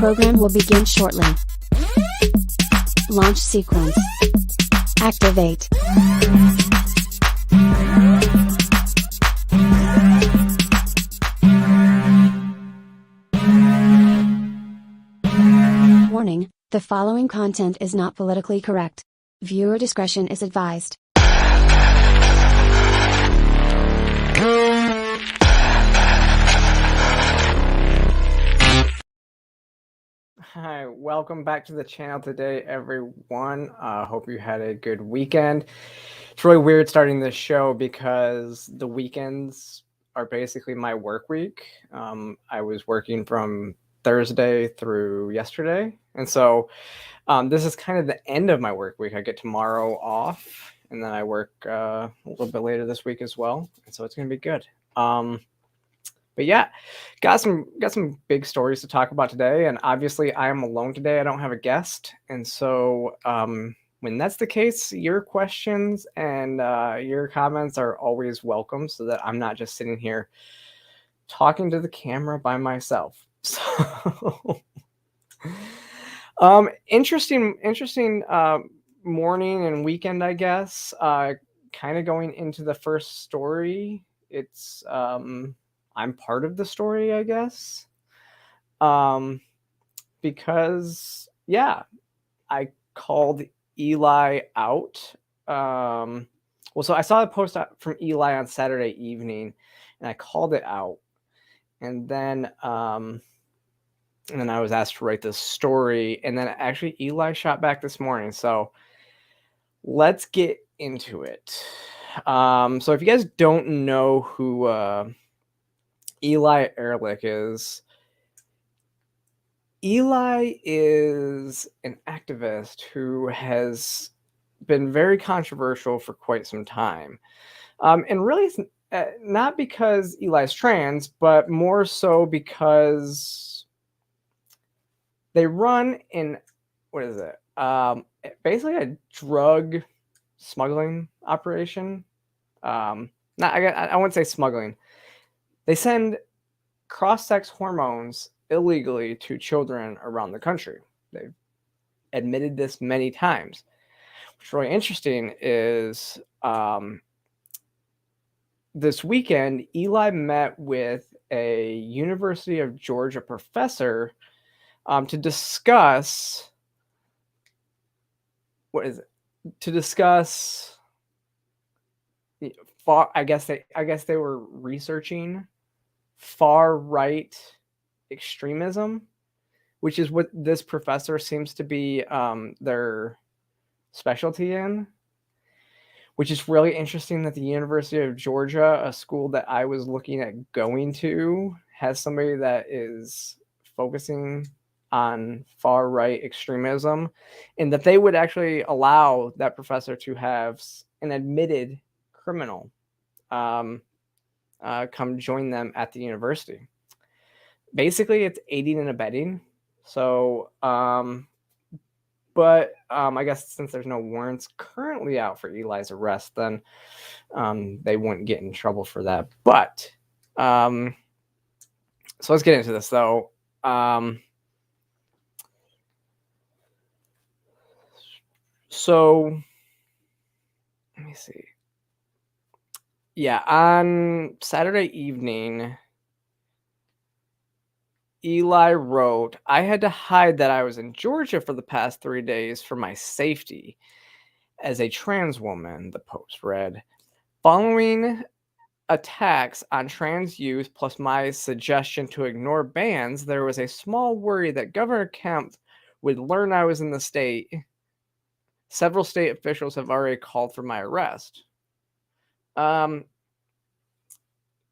program will begin shortly. Launch sequence. Activate. Warning, the following content is not politically correct. Viewer discretion is advised. Hi, welcome back to the channel today, everyone. Hope you had a good weekend. It's really weird starting this show because the weekends are basically my work week. I was working from Thursday through yesterday, and so this is kind of the end of my work week. I get tomorrow off, and then I work a little bit later this week as well, and so it's going to be good. But yeah, got some big stories to talk about today, and obviously I am alone today. I don't have a guest, and so when that's the case, your questions and your comments are always welcome, so that I'm not just sitting here talking to the camera by myself. So interesting morning and weekend, I guess. Kind of going into the first story. It's I'm part of the story, I guess. Because yeah, I called Eli out. So I saw a post from Eli on Saturday evening, and I called it out. And then I was asked to write this story, and then actually Eli shot back this morning. So let's get into it. So if you guys don't know who Eli Erlick is, Eli is an activist who has been very controversial for quite some time. And really, not because Eli's trans, but more so because they run in, basically a drug smuggling operation. I wouldn't say smuggling. They send cross-sex hormones illegally to children around the country. They've admitted this many times. What's really interesting is this weekend, Eli met with a University of Georgia professor to discuss I guess they were researching far right extremism, which is what this professor seems to be their specialty in, which is really interesting that the University of Georgia, a school that I was looking at going to, has somebody that is focusing on far right extremism, and that they would actually allow that professor to have an admitted criminal come join them at the university. Basically, it's aiding and abetting. So, but I guess since there's no warrants currently out for Eli's arrest, then they wouldn't get in trouble for that. But so let's get into this, though. So let me see. Yeah, on Saturday evening, Eli wrote, "I had to hide that I was in Georgia for the past 3 days for my safety as a trans woman," the post read. "Following attacks on trans youth plus my suggestion to ignore bans, there was a small worry that Governor Kemp would learn I was in the state. Several state officials have already called for my arrest."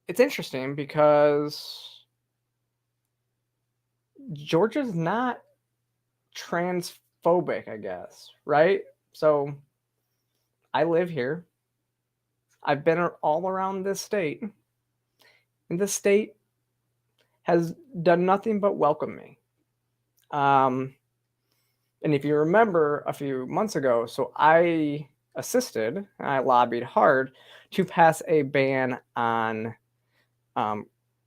It's interesting because Georgia's not transphobic, I guess, right? So I live here. I've been all around this state, and this state has done nothing but welcome me. And if you remember a few months ago, so I assisted and I lobbied hard to pass a ban on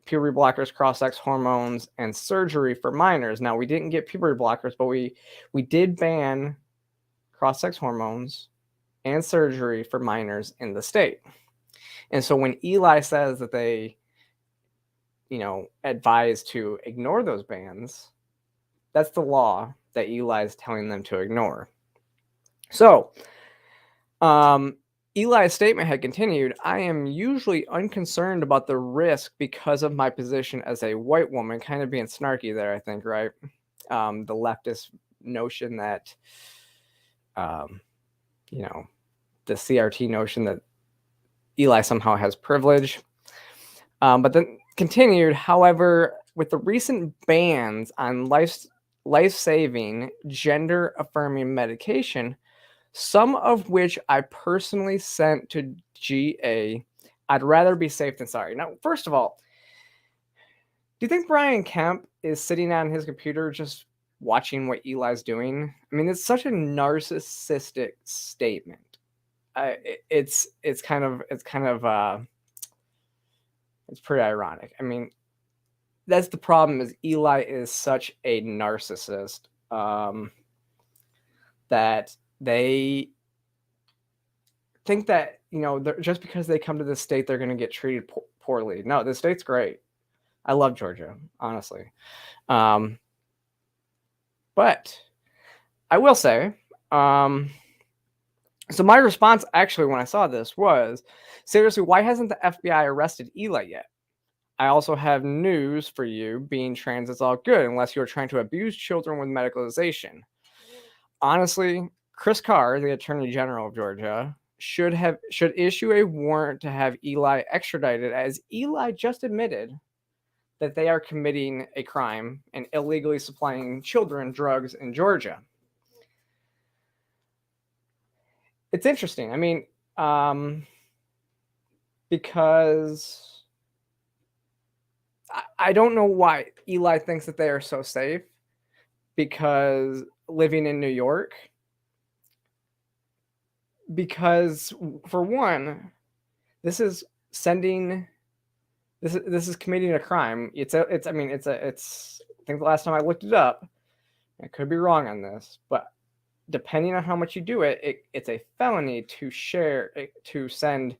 puberty blockers, cross-sex hormones, and surgery for minors. Now, we didn't get puberty blockers, but we did ban cross-sex hormones and surgery for minors in the state. And so when Eli says that they, advise to ignore those bans, that's the law that Eli is telling them to ignore. So, Eli's statement had continued, I am usually unconcerned about the risk because of my position as a white woman, kind of being snarky there, I think, right? The leftist notion that, the CRT notion that Eli somehow has privilege. But then continued, however, with the recent bans on life-saving, gender-affirming medication, some of which I personally sent to GA, I'd rather be safe than sorry. Now, first of all, do you think Brian Kemp is sitting on his computer just watching what Eli's doing? I mean, it's such a narcissistic statement. It's pretty ironic. I mean, that's the problem, is Eli is such a narcissist that they think that, just because they come to this state, they're going to get treated poorly. No, this state's great. I love Georgia, honestly. But I will say, so my response actually when I saw this was, seriously, why hasn't the FBI arrested Eli yet? I also have news for you. Being trans is all good unless you're trying to abuse children with medicalization. Honestly, Chris Carr, the Attorney General of Georgia, should issue a warrant to have Eli extradited, as Eli just admitted that they are committing a crime and illegally supplying children drugs in Georgia. It's interesting. I mean, because I don't know why Eli thinks that they are so safe, because living in New York, because for one, this is committing a crime. I think the last time I looked it up, I could be wrong on this, but depending on how much you do it's a felony to send,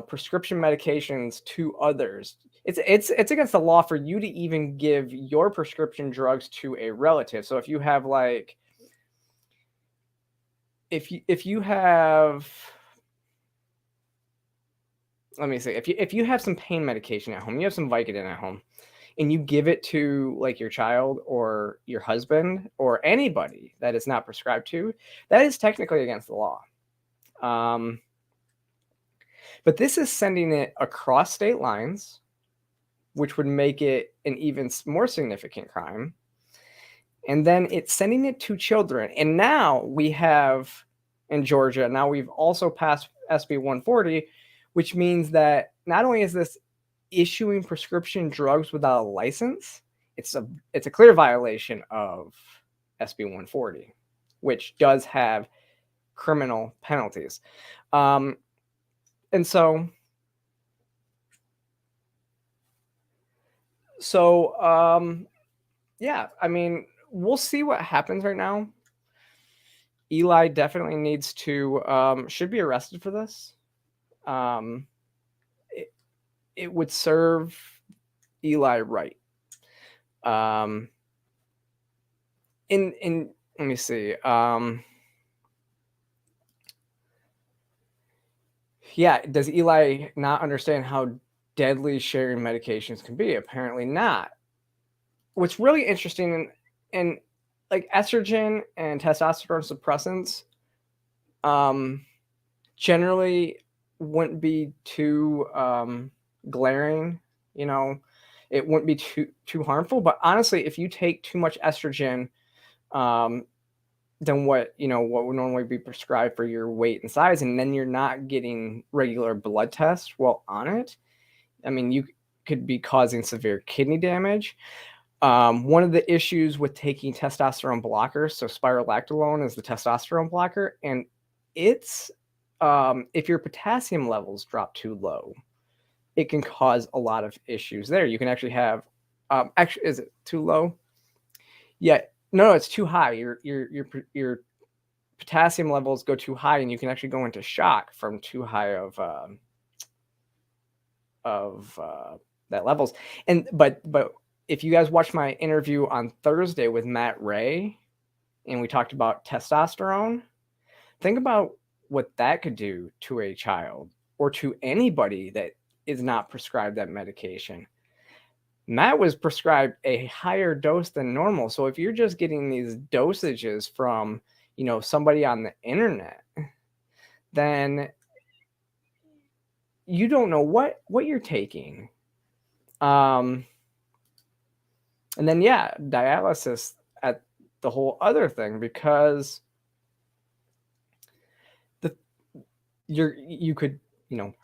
prescription medications to others. It's against the law for you to even give your prescription drugs to a relative. So if you have if you have some pain medication at home, you have some Vicodin at home, and you give it to your child or your husband or anybody that is not prescribed to, that is technically against the law. But this is sending it across state lines, which would make it an even more significant crime. And then it's sending it to children. And now we have in Georgia, now we've also passed SB 140, which means that not only is this issuing prescription drugs without a license, it's a clear violation of SB 140, which does have criminal penalties. And so yeah, I mean, we'll see what happens right now. Eli definitely needs to should be arrested for this. It would serve Eli right. Let me see. Yeah, does Eli not understand how deadly sharing medications can be? Apparently not. What's really interesting, and estrogen and testosterone suppressants generally wouldn't be too glaring, it wouldn't be too harmful. But honestly, if you take too much estrogen than what would normally be prescribed for your weight and size, and then you're not getting regular blood tests while on it, I mean, you could be causing severe kidney damage. One of the issues with taking testosterone blockers, so spirolactolone is the testosterone blocker, and it's if your potassium levels drop too low, it can cause a lot of issues there. You can actually have, actually, is it too low? Yeah, no, it's too high. Your potassium levels go too high, and you can actually go into shock from too high of that levels. And but if you guys watched my interview on Thursday with Matt Ray, and we talked about testosterone, think about what that could do to a child or to anybody that is not prescribed that medication. Matt was prescribed a higher dose than normal. So if you're just getting these dosages from, somebody on the internet, then you don't know what you're taking. And then dialysis at the whole other thing, because you could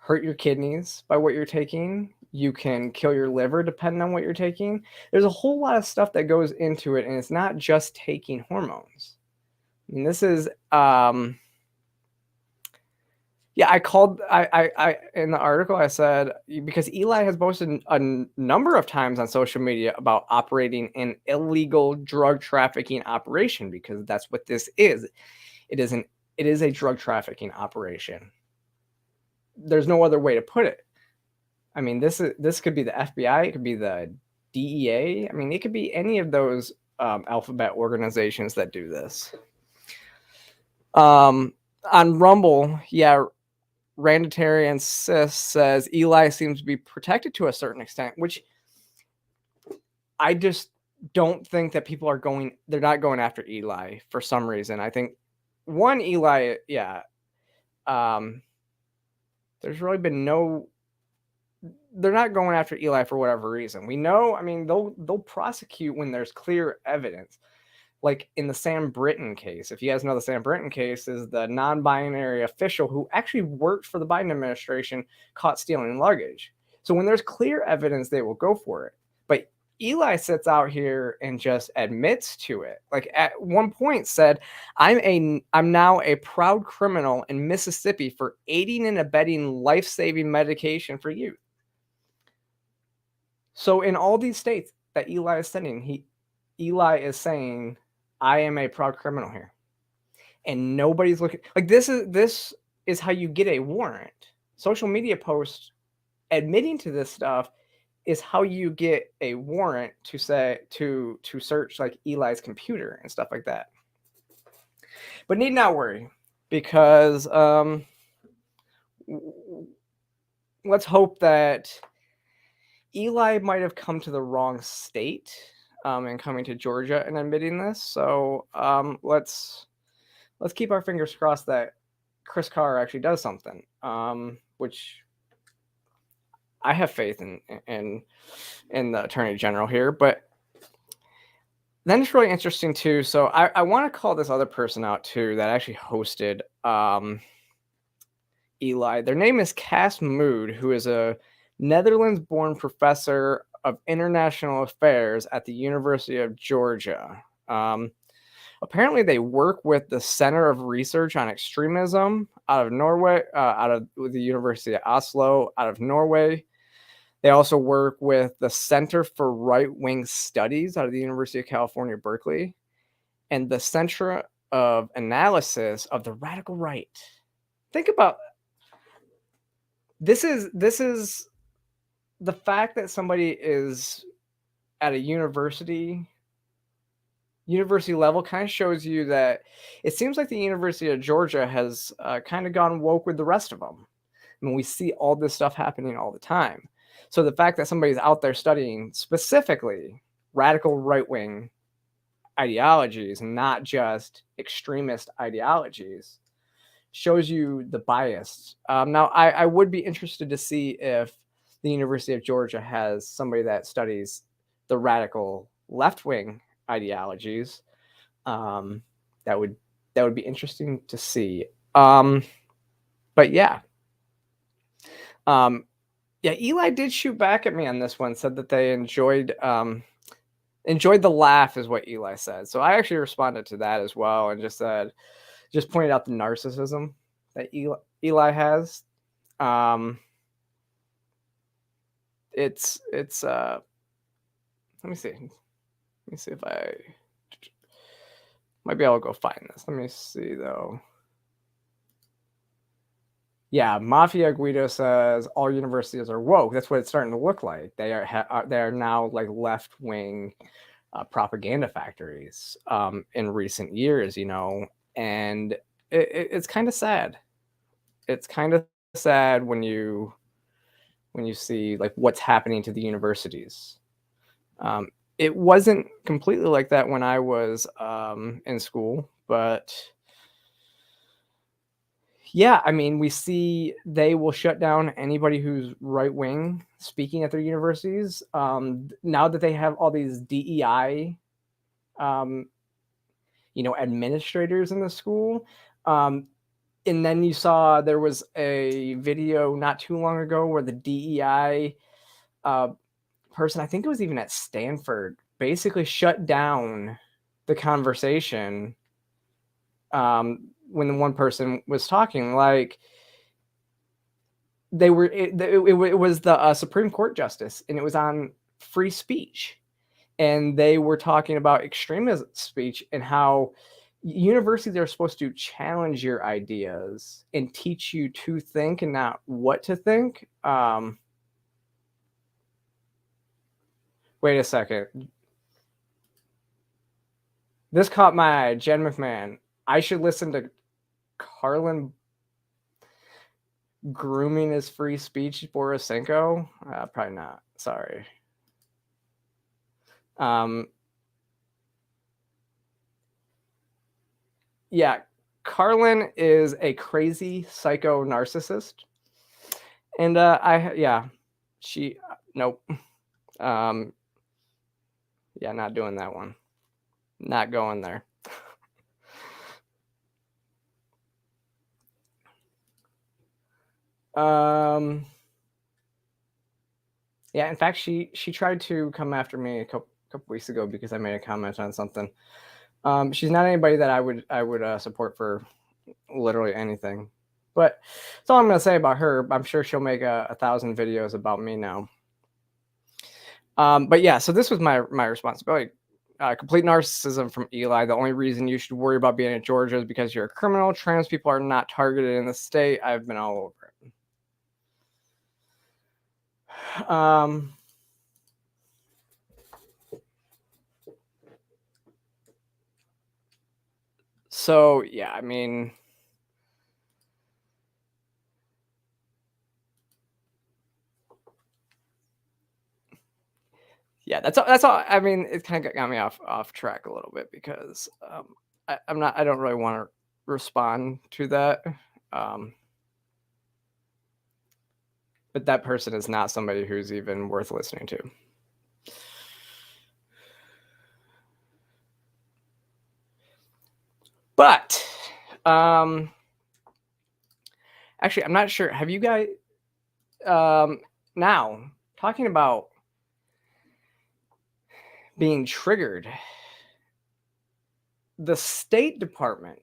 hurt your kidneys by what you're taking. You can kill your liver depending on what you're taking. There's a whole lot of stuff that goes into it, and it's not just taking hormones. I mean, this is I in the article I said, because Eli has posted a number of times on social media about operating an illegal drug trafficking operation, because that's what this is. It is a drug trafficking operation. There's no other way to put it. I mean, this could be the FBI, it could be the DEA. I mean, it could be any of those alphabet organizations that do this. On Rumble, Randitarian Sis says Eli seems to be protected to a certain extent, which I just don't think that people are they're not going after Eli for some reason. I think one, Eli, there's really been they're not going after Eli for whatever reason. We know, I mean, they'll prosecute when there's clear evidence. Like in the Sam Britton case. If you guys know, the Sam Britton case is the non-binary official who actually worked for the Biden administration caught stealing luggage. So when there's clear evidence, they will go for it. But Eli sits out here and just admits to it. Like at one point said, I'm now a proud criminal in Mississippi for aiding and abetting life-saving medication for youth. So in all these states that Eli is sending, Eli is saying, I am a proud criminal here. And nobody's looking. Like, this is how you get a warrant. Social media posts admitting to this stuff is how you get a warrant to search like Eli's computer and stuff like that. But need not worry, because let's hope that Eli might have come to the wrong state and coming to Georgia and admitting this. So let's keep our fingers crossed that Chris Carr actually does something, which I have faith in the Attorney General here. But then it's really interesting too. So I want to call this other person out too that actually hosted Eli. Their name is Cass Mood, who is a Netherlands-born professor of international affairs at the University of Georgia. Apparently, they work with the Center of Research on Extremism out of Norway, out of the University of Oslo, out of Norway. They also work with the Center for Right-Wing Studies out of the University of California, Berkeley, and the Center of Analysis of the Radical Right. Think about this is the fact that somebody is at a university level kind of shows you that it seems like the University of Georgia has kind of gone woke with the rest of them. I mean, we see all this stuff happening all the time. So the fact that somebody's out there studying specifically radical right-wing ideologies and not just extremist ideologies shows you the bias. Now, I would be interested to see if the University of Georgia has somebody that studies the radical left-wing ideologies. That would be interesting to see. But yeah. Eli did shoot back at me on this one, said that they enjoyed the laugh is what Eli said. So I actually responded to that as well and just pointed out the narcissism that Eli has. it's let me see. Let me see if I might be able to go find this. Let me see though. Yeah, Mafia Guido says all universities are woke. That's what it's starting to look like. They are now like left wing propaganda factories in recent years, you know, and it's kind of sad. It's kind of sad when you see like what's happening to the universities. It wasn't completely like that when I was in school, but yeah, I mean, we see they will shut down anybody who's right wing speaking at their universities. Now that they have all these DEI, administrators in the school. And then you saw there was a video not too long ago where the DEI person, I think it was even at Stanford, basically shut down the conversation when the one person was talking. Like they were, it was the Supreme Court justice, and it was on free speech, and they were talking about extremist speech and how universities are supposed to challenge your ideas and teach you to think and not what to think. Wait a second. This caught my eye. Jen McMahon. I should listen to Carlin grooming his free speech Borisenko? Probably not. Sorry. Yeah, Carlin is a crazy psycho narcissist. And nope. Yeah, not doing that one. Not going there. Yeah, in fact, she tried to come after me a couple weeks ago because I made a comment on something. She's not anybody that I would support for literally anything. But that's all I'm going to say about her. I'm sure she'll make 1,000 videos about me now. But yeah, so this was my responsibility. Complete narcissism from Eli. The only reason you should worry about being in Georgia is because you're a criminal. Trans people are not targeted in the state. I've been all over it. So yeah, I mean, yeah, that's all. I mean, it kind of got me off track a little bit because I don't really want to respond to that. But that person is not somebody who's even worth listening to. But actually, I'm not sure. Have you guys now talking about being triggered? The State Department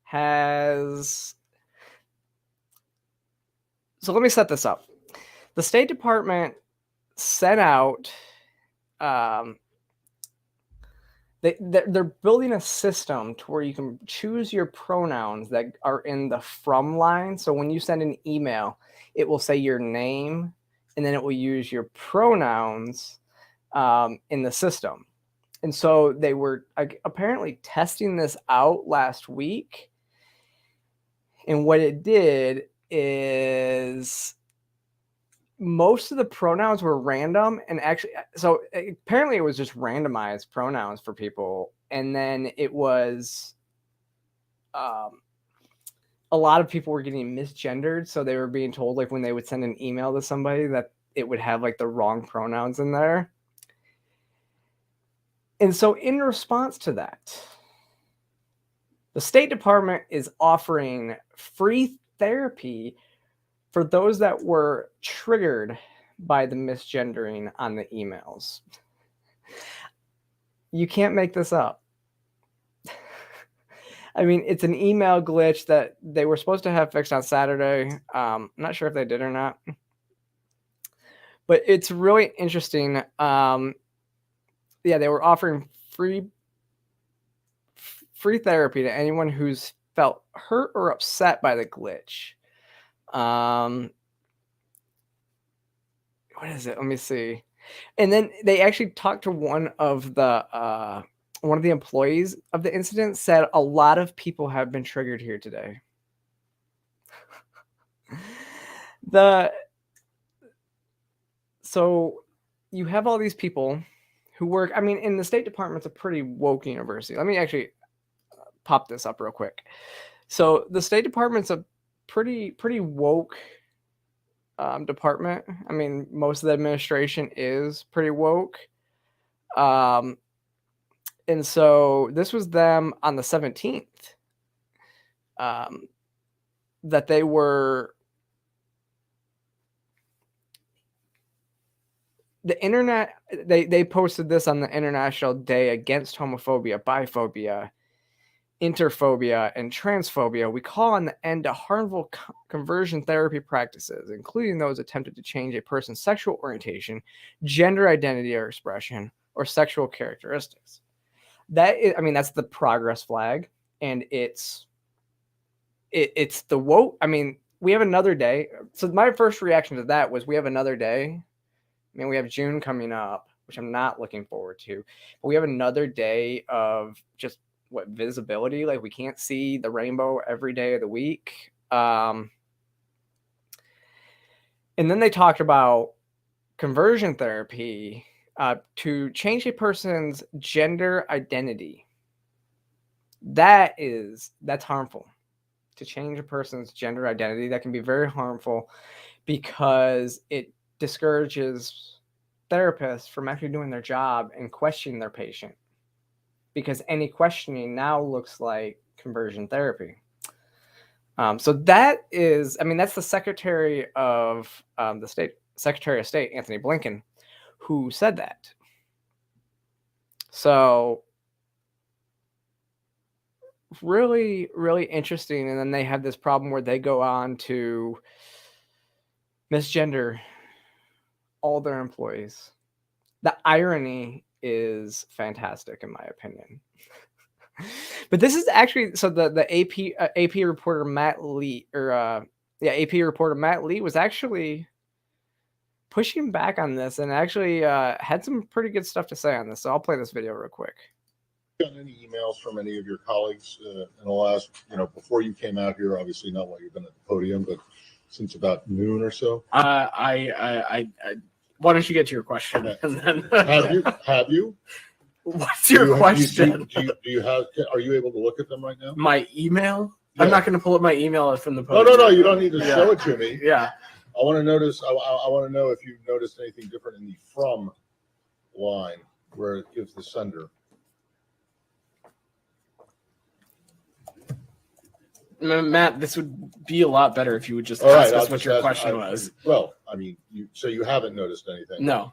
has. So let me set this up. The State Department sent out. They're building a system to where you can choose your pronouns that are in the from line. So when you send an email, it will say your name, and then it will use your pronouns in the system. And so they were apparently testing this out last week. And what it did is most of the pronouns were random, and actually, so apparently it was just randomized pronouns for people. And then it was a lot of people were getting misgendered. So they were being told, like, when they would send an email to somebody, that it would have like the wrong pronouns in there. And so in response to that, the State Department is offering free therapy for those that were triggered by the misgendering on the emails. You can't make this up. I mean, it's an email glitch that they were supposed to have fixed on Saturday. I'm not sure if they did or not. But it's really interesting. Yeah, they were offering free therapy to anyone who's felt hurt or upset by the glitch. What is it? Let me see. And then they actually talked to one of the employees of the incident, said a lot of people have been triggered here today. So you have all these people who work, I mean, in the State Department's a pretty woke university. Let me actually pop this up real quick. So the State Department's a pretty woke department. I mean, most of the administration is pretty woke. And so this was them on the 17th that they were, the internet, they posted this on the International Day Against Homophobia, Biphobia, Interphobia, and Transphobia. We call on the end to harmful conversion therapy practices, including those attempted to change a person's sexual orientation, gender identity or expression, or sexual characteristics. That is, I mean, that's the progress flag, and it's the woke. I mean, we have another day. So my first reaction to that was, we have another day. I mean, we have June coming up, which I'm not looking forward to, but we have another day of just visibility. Like, we can't see the rainbow every day of the week. And then they talked about conversion therapy to change a person's gender identity. That's harmful. To change a person's gender identity, that can be very harmful, because it discourages therapists from actually doing their job and questioning their patient, because any questioning now looks like conversion therapy. So that is, I mean, that's the Secretary of Secretary of State, Anthony Blinken, who said that. So really, really interesting. And then they have this problem where they go on to misgender all their employees. The irony is fantastic, in my opinion. But this is actually, so the AP reporter Matt Lee, AP reporter Matt Lee was actually pushing back on this, and actually had some pretty good stuff to say on this. So I'll play this video real quick. Gotten any emails from any of your colleagues in the last, before you came out here? Obviously not while you've been at the podium, but since about noon or so. Why don't you get to your question? And then Have you? What's your question? Do you have? Are you able to look at them right now? My email? Yeah. I'm not going to pull up my email from the podium. No. You don't need to show it to me. Yeah. I want to notice. I want to know if you've noticed anything different in the from line where it gives the sender. Matt, this would be a lot better if you would just ask us what your question was. Well, I mean, so you haven't noticed anything? No.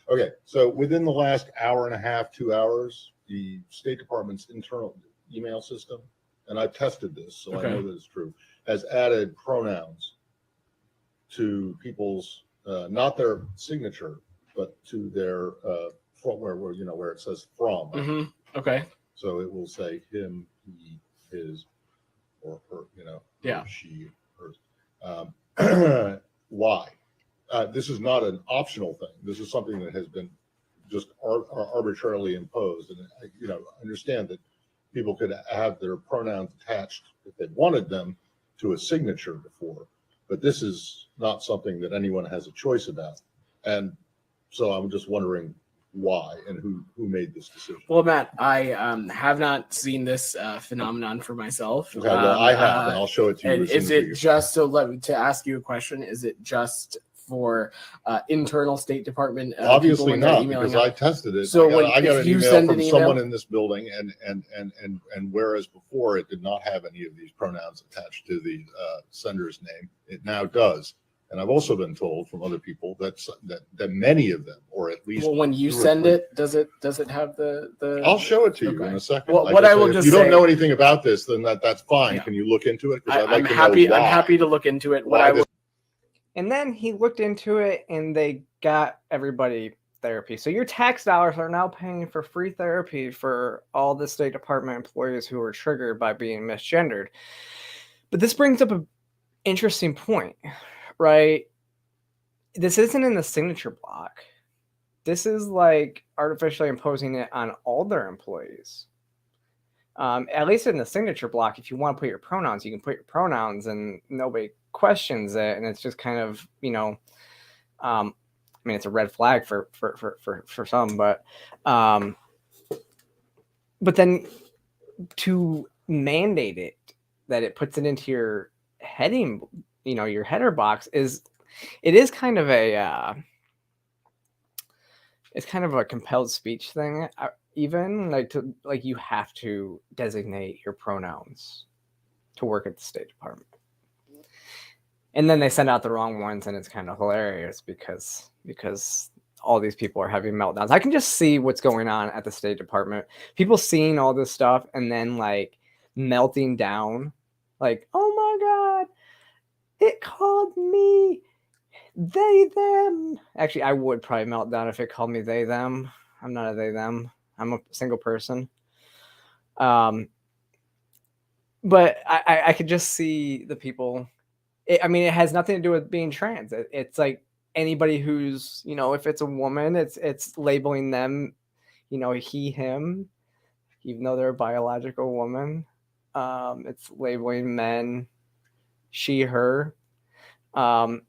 Okay, so within the last hour and a half, 2 hours, the State Department's internal email system, and I've tested this, so I know that it's true, has added pronouns to people's, not their signature, but to their from where it says from. Mm-hmm. Okay. So it will say him, he, his, or her, or she, hers. Why? This is not an optional thing. This is something that has been just arbitrarily imposed. And understand that people could have their pronouns attached if they wanted them to a signature before, but this is not something that anyone has a choice about. And so I'm just wondering why and who made this decision. Well, Matt, I have not seen this phenomenon for myself. Okay, well, I have, and I'll show it to you. And is it just to ask you a question? Is it just for internal State Department? Obviously not, because I tested it. So I got an email from someone in this building, and whereas before it did not have any of these pronouns attached to the sender's name, it now does. And I've also been told from other people that many of them, or at least, well, when you send it, does it have the? I'll show it to you in a second. Well, what I will just say, if you don't know anything about this, then that's fine. Yeah. Can you look into it? I'm happy to look into it. And then he looked into it and they got everybody therapy. So your tax dollars are now paying for free therapy for all the State Department employees who were triggered by being misgendered. But this brings up an interesting point, right? This isn't in the signature block. This is like artificially imposing it on all their employees. At least in the signature block, if you want to put your pronouns, you can put your pronouns and nobody questions it. And it's just kind of, I mean, it's a red flag for some, but then to mandate it, that it puts it into your heading, your header box is kind of a, it's kind of a compelled speech thing. Even like you have to designate your pronouns to work at the State Department. And then they send out the wrong ones, and it's kind of hilarious because all these people are having meltdowns. I can just see what's going on at the State Department. People seeing all this stuff and then like melting down, like, oh my God, it called me they, them. Actually, I would probably melt down if it called me they, them. I'm not a they, them. I'm a single person. But I could just see the people. I mean, it has nothing to do with being trans. It's like anybody who's, if it's a woman, it's labeling them, he, him, even though they're a biological woman. It's labeling men, she, her. And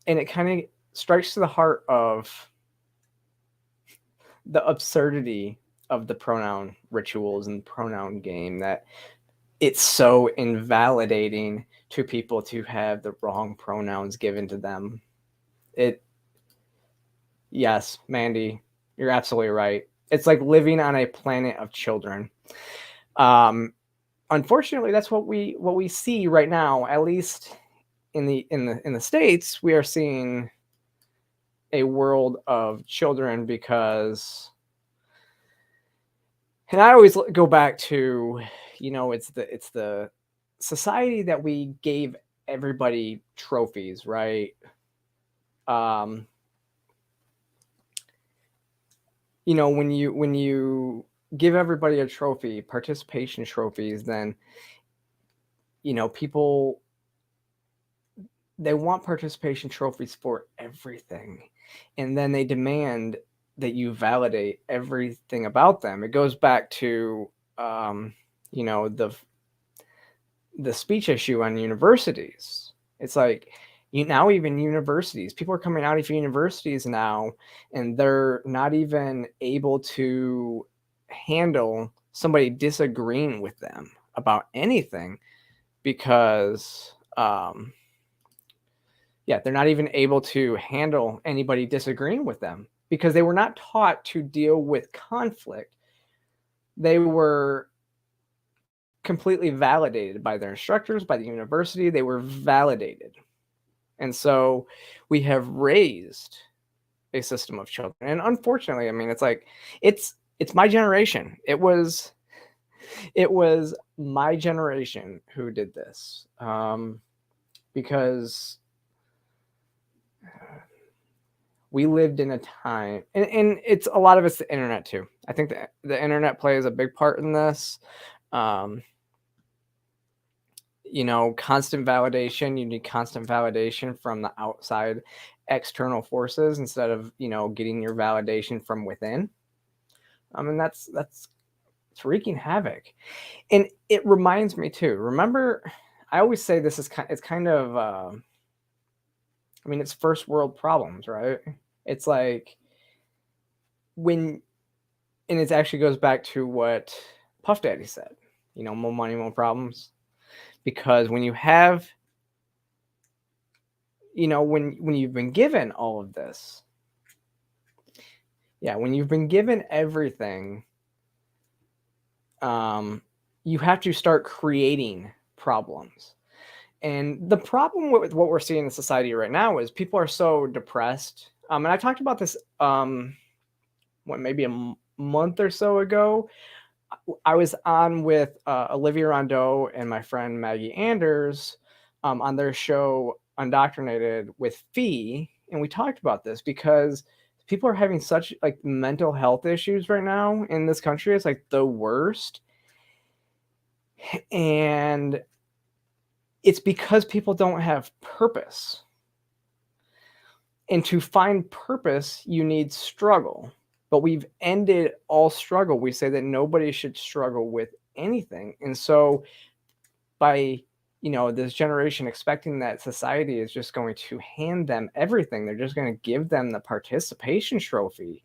it kind of strikes to the heart of the absurdity of the pronoun rituals and pronoun game, that it's so invalidating to people to have the wrong pronouns given to them. Yes, Mandy, you're absolutely right. It's like living on a planet of children. Unfortunately, that's what we see right now. At least in the States, we are seeing a world of children because, and I always go back to, it's the society that we gave everybody trophies, right? When you give everybody a trophy, participation trophies, then people, they want participation trophies for everything, and then they demand that you validate everything about them. It goes back to the speech issue on universities. It's like, now even universities, people are coming out of universities now, and they're not even able to handle somebody disagreeing with them about anything because they're not even able to handle anybody disagreeing with them because they were not taught to deal with conflict. They were completely validated by their instructors, by the university. They were validated. And so we have raised a system of children. And unfortunately, I mean, it's like, it's my generation. It was my generation who did this. Because we lived in a time, and it's a lot of it's the internet too. I think the internet plays a big part in this. Constant validation. You need constant validation from the outside external forces instead of, getting your validation from within. And that's it's wreaking havoc. And it reminds me too, remember, I always say this is it's kind of, it's first world problems, right? It's like and it actually goes back to what Puff Daddy said, more money, more problems. Because when you have, when you've been given all of this, when you've been given everything, you have to start creating problems. And the problem with what we're seeing in society right now is people are so depressed. And I talked about this, maybe a month or so ago. I was on with Olivia Rondeau and my friend Maggie Anders on their show, indoctrinated with fee, and we talked about this because people are having such like mental health issues right now in this country. It's like the worst. And it's because people don't have purpose. And to find purpose, you need struggle. But we've ended all struggle. We say that nobody should struggle with anything. And so by, this generation expecting that society is just going to hand them everything, they're just going to give them the participation trophy,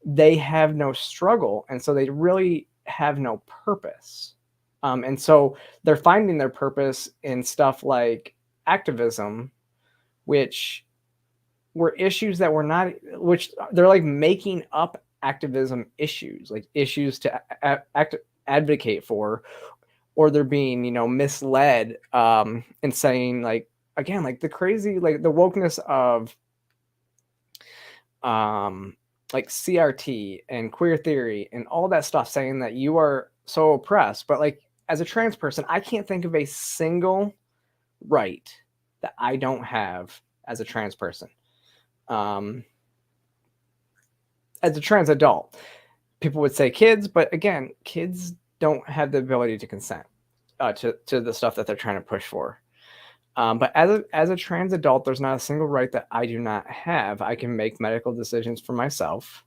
they have no struggle. And so they really have no purpose. And so they're finding their purpose in stuff like activism, which were issues that were not, which they're like making up activism issues, like issues to advocate for, or they're being, misled and saying like, again, like the crazy, like the wokeness of like CRT and queer theory and all that stuff, saying that you are so oppressed. But like as a trans person, I can't think of a single right that I don't have as a trans person. As a trans adult, people would say kids, but again, kids don't have the ability to consent to the stuff that they're trying to push for. But as a trans adult, there's not a single right that I do not have. I can make medical decisions for myself,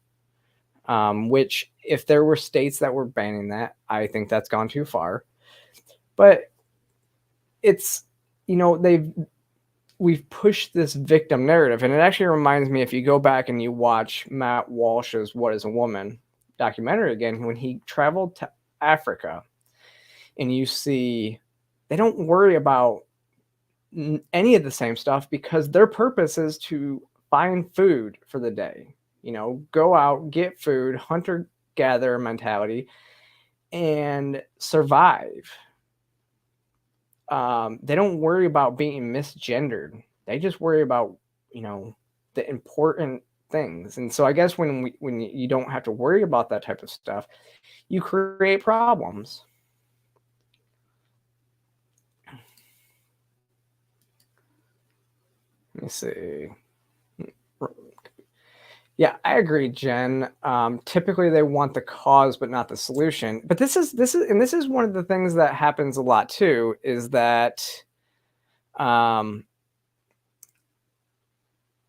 which if there were states that were banning that, I think that's gone too far. But it's, we've pushed this victim narrative. And it actually reminds me, if you go back and you watch Matt Walsh's What is a Woman documentary again, when he traveled to Africa, and you see they don't worry about any of the same stuff because their purpose is to find food for the day, go out, get food, hunter-gatherer mentality, and survive. They don't worry about being misgendered. They just worry about, the important things. And so I guess when you don't have to worry about that type of stuff, you create problems. Let me see. Yeah, I agree, Jen. Typically they want the cause but not the solution. But this is one of the things that happens a lot too, is that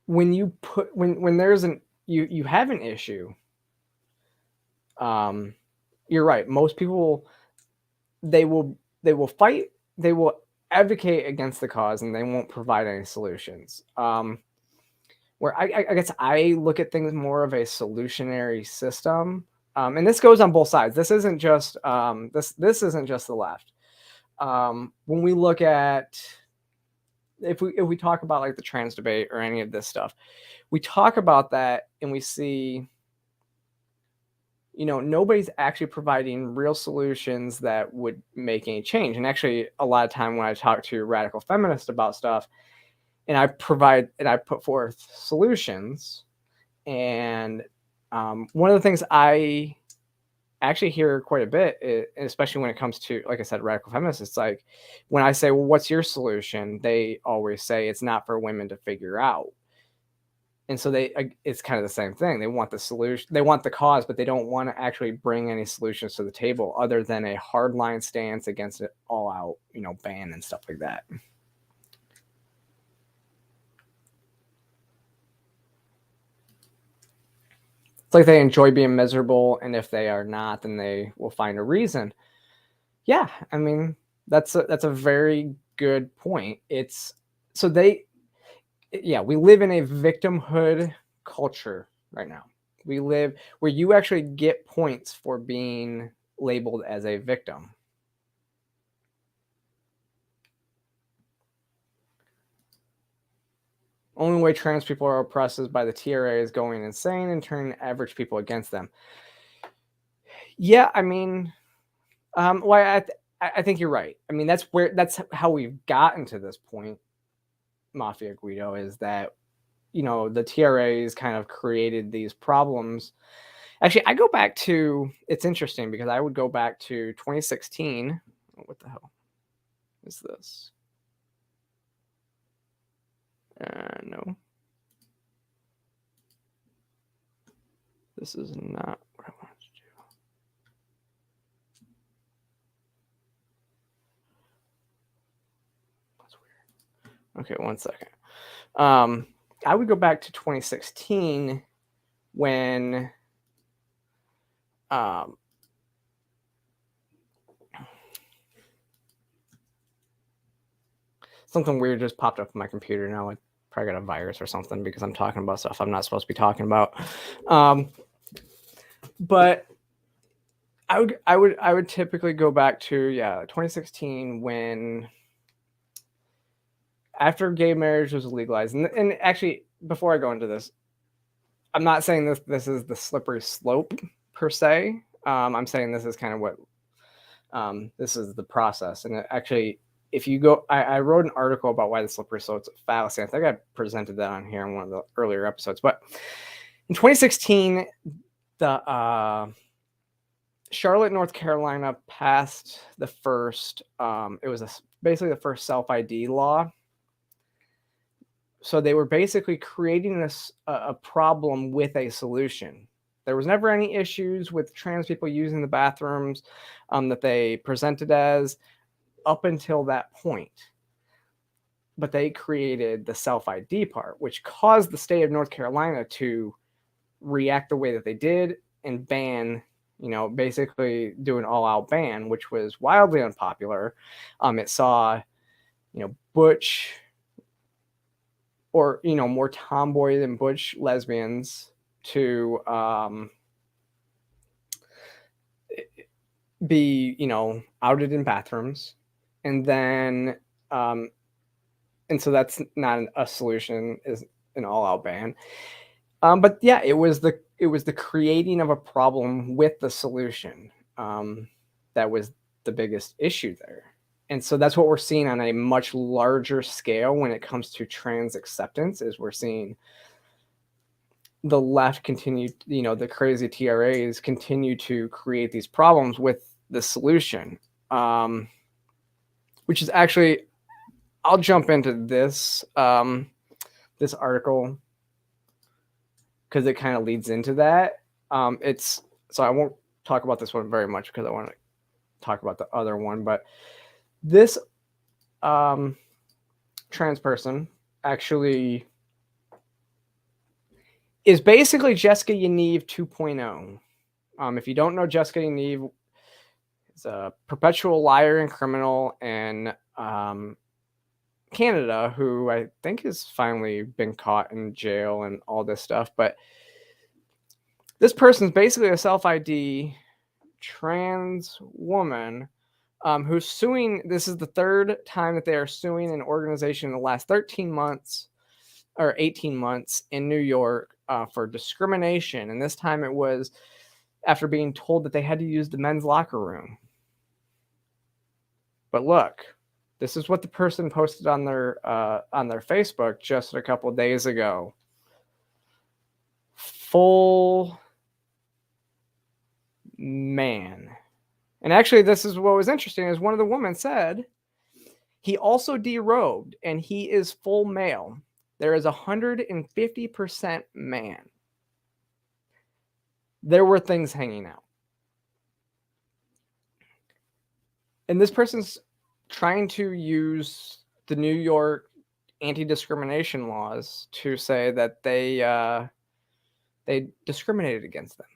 when you put when there's you have an issue, you're right. Most people they will fight, they will advocate against the cause, and they won't provide any solutions. Where I guess I look at things more of a solutionary system, and this goes on both sides. This isn't just this isn't just the left. When we look at if we talk about like the trans debate or any of this stuff, we talk about that and we see, nobody's actually providing real solutions that would make any change. And actually, a lot of time when I talk to radical feminists about stuff, and I put forth solutions. And one of the things I actually hear quite a bit, especially when it comes to, like I said, radical feminists, it's like when I say, well, what's your solution? They always say it's not for women to figure out. And so it's kind of the same thing. They want the solution, they want the cause, but they don't want to actually bring any solutions to the table other than a hardline stance against it all out, ban and stuff like that. It's like they enjoy being miserable, and if they are not, then they will find a reason. Yeah, I mean, that's a very good point. We live in a victimhood culture right now. We live where you actually get points for being labeled as a victim. Only way trans people are oppressed is by the TRA is going insane and turning average people against them. Yeah, I mean, I think you're right. I mean, that's how we've gotten to this point, Mafia Guido, is that, the TRAs kind of created these problems. Actually, I go back to, it's interesting because I would go back to 2016. What the hell is this? No. This is not what I wanted to do. That's weird. Okay, 1 second. I would go back to 2016 when something weird just popped up on my computer. Now I probably got a virus or something because I'm talking about stuff I'm not supposed to be talking about. But I would typically go back to 2016 when after gay marriage was legalized, and actually before I go into this, I'm not saying this is the slippery slope per se. I'm saying this is kind of what this is the process. And actually, if you go, I wrote an article about why the slippery slope is a fallacy. I think I presented that on here in one of the earlier episodes. But in 2016, the Charlotte, North Carolina passed the first. It was basically the first self-ID law. So they were basically creating a problem with a solution. There was never any issues with trans people using the bathrooms that they presented as up until that point. But they created the self-ID part, which caused the state of North Carolina to react the way that they did and ban, basically do an all-out ban, which was wildly unpopular. It saw, butch or, more tomboy than butch lesbians to be, outed in bathrooms. And then, and so that's not a solution, is an all-out ban. But yeah, it was the creating of a problem with the solution that was the biggest issue there. And so that's what we're seeing on a much larger scale when it comes to trans acceptance, is we're seeing the left continue, the crazy TRAs continue to create these problems with the solution, which is actually, I'll jump into this, this article because it kind of leads into that. So I won't talk about this one very much because I want to talk about the other one, but this trans person actually is basically Jessica Yaniv 2.0. If you don't know, Jessica Yaniv is a perpetual liar and criminal in Canada, who I think has finally been caught in jail and all this stuff. But this person's basically a self-ID trans woman who's suing. This is the third time that they are suing an organization in the last 13 months or 18 months in New York for discrimination. And this time it was after being told that they had to use the men's locker room. But look, this is what the person posted on their Facebook just a couple of days ago. Full man. And actually, this is what was interesting, is one of the women said he also derobed and he is full male. There is 150% man. There were things hanging out. And this person's trying to use the New York anti-discrimination laws to say that they discriminated against them.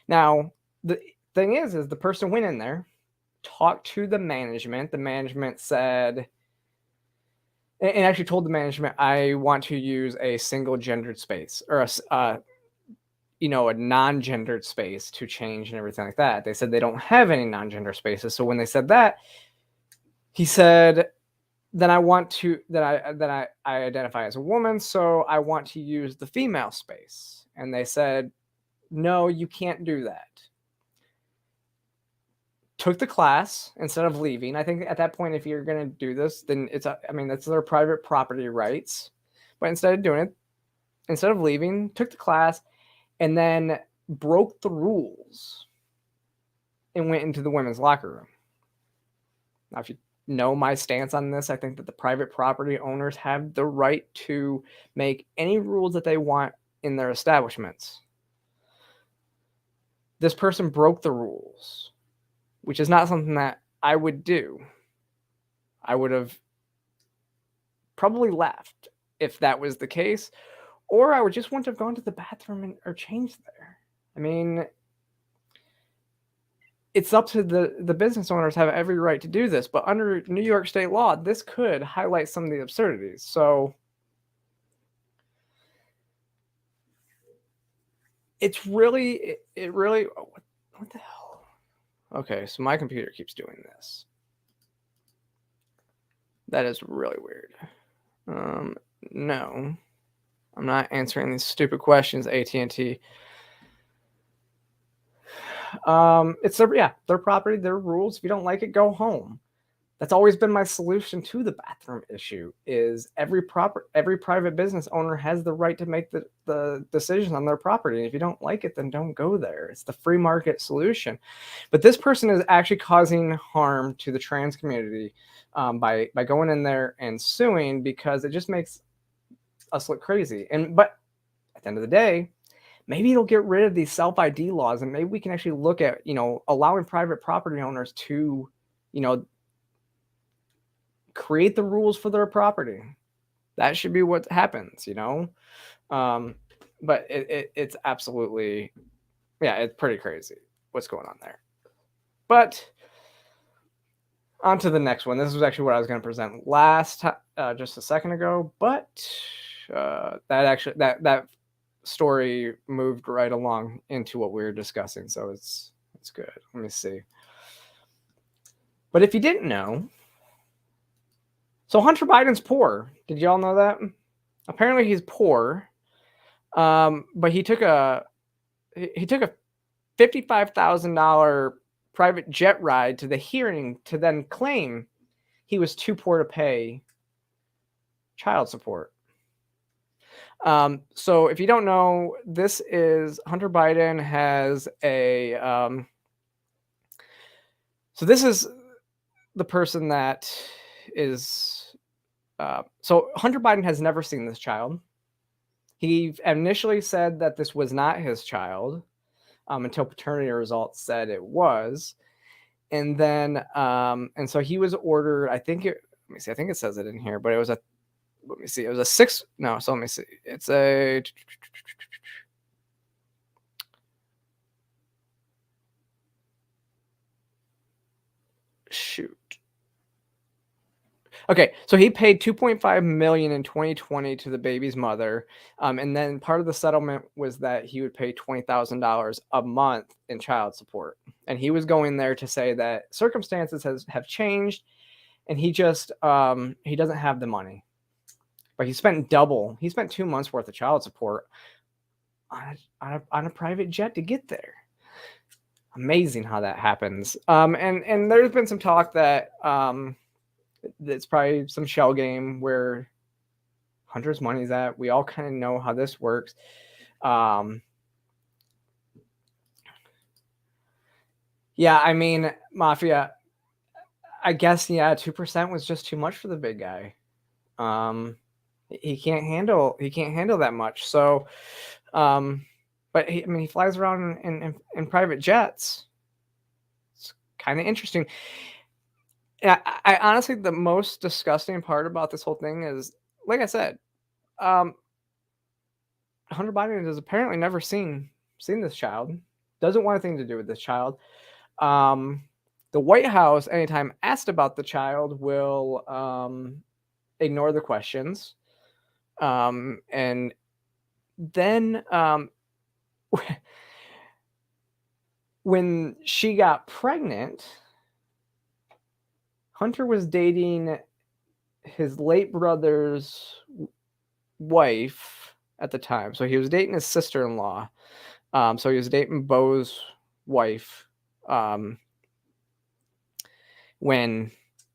Now, the thing is the person went in there, talked to the management. The management said, and actually told the management, I want to use a single gendered space or a non-gendered space to change and everything like that. They said they don't have any non-gender spaces. So when they said that, he said, then I want to, I identify as a woman, so I want to use the female space. And they said, no, you can't do that. Took the class instead of leaving. I think at that point, if you're going to do this, then that's their private property rights. But instead of leaving, took the class and then broke the rules and went into the women's locker room. Now, if you know my stance on this. I think that the private property owners have the right to make any rules that they want in their establishments. This person broke the rules, which is not something that I would do. I would have probably left if that was the case, or I would just want to have gone to the bathroom or changed there. I mean, it's up to the business owners have every right to do this, but under New York state law, this could highlight some of the absurdities. So it's really, it really, what the hell? Okay, so my computer keeps doing this. That is really weird. No, I'm not answering these stupid questions, AT&T. It's their property, their rules. If you don't like it, go home. That's always been my solution to the bathroom issue. Is every private business owner has the right to make the decision on their property. And if you don't like it, then don't go there. It's the free market solution. But this person is actually causing harm to the trans community by going in there and suing, because it just makes us look crazy. But at the end of the day, maybe it'll get rid of these self-ID laws, and maybe we can actually look at, allowing private property owners to, create the rules for their property. That should be what happens, but it's absolutely, it's pretty crazy what's going on there. But on to the next one. This was actually what I was going to present just a second ago, but that story moved right along into what we were discussing, so it's good. Let me see. But if you didn't know, so Hunter Biden's poor. Did y'all know that? Apparently he's poor, but he took a $55,000 private jet ride to the hearing to then claim he was too poor to pay child support. So if you don't know, this is Hunter Biden has a, so this is the person that is, so Hunter Biden has never seen this child. He initially said that this was not his child, until paternity results said it was. And then, and so he was ordered, let me see, I think it says it in here, but it was let me see, it was let me see. It's a, shoot. Okay, so he paid $2.5 million in 2020 to the baby's mother, and then part of the settlement was that he would pay $20,000 a month in child support. And he was going there to say that circumstances have changed, and he just he doesn't have the money. But he spent double. He spent 2 months worth of child support on a private jet to get there. Amazing how that happens. And there's been some talk that it's probably some shell game where Hunter's money's at. We all kind of know how this works. Yeah, I mean, Mafia, I guess, 2% was just too much for the big guy. He can't handle that much. So, but he flies around in private jets. It's kind of interesting. I honestly, the most disgusting part about this whole thing is, like I said, Hunter Biden has apparently never seen this child. Doesn't want anything to do with this child. The White House, anytime asked about the child, will ignore the questions. And then when she got pregnant, Hunter was dating his late brother's wife at the time. So he was dating his sister-in-law. So he was dating Beau's wife when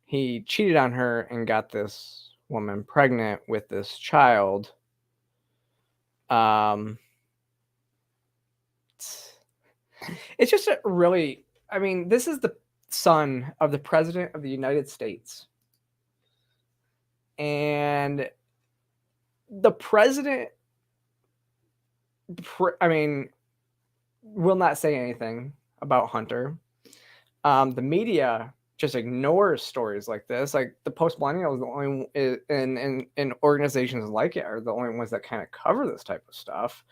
he cheated on her and got this woman pregnant with this child. It's just a really, this is the son of the President of the United States. And the president, will not say anything about Hunter. The media just ignores stories like this. Like the post-millennials, the only and organizations like it are the only ones that kind of cover this type of stuff.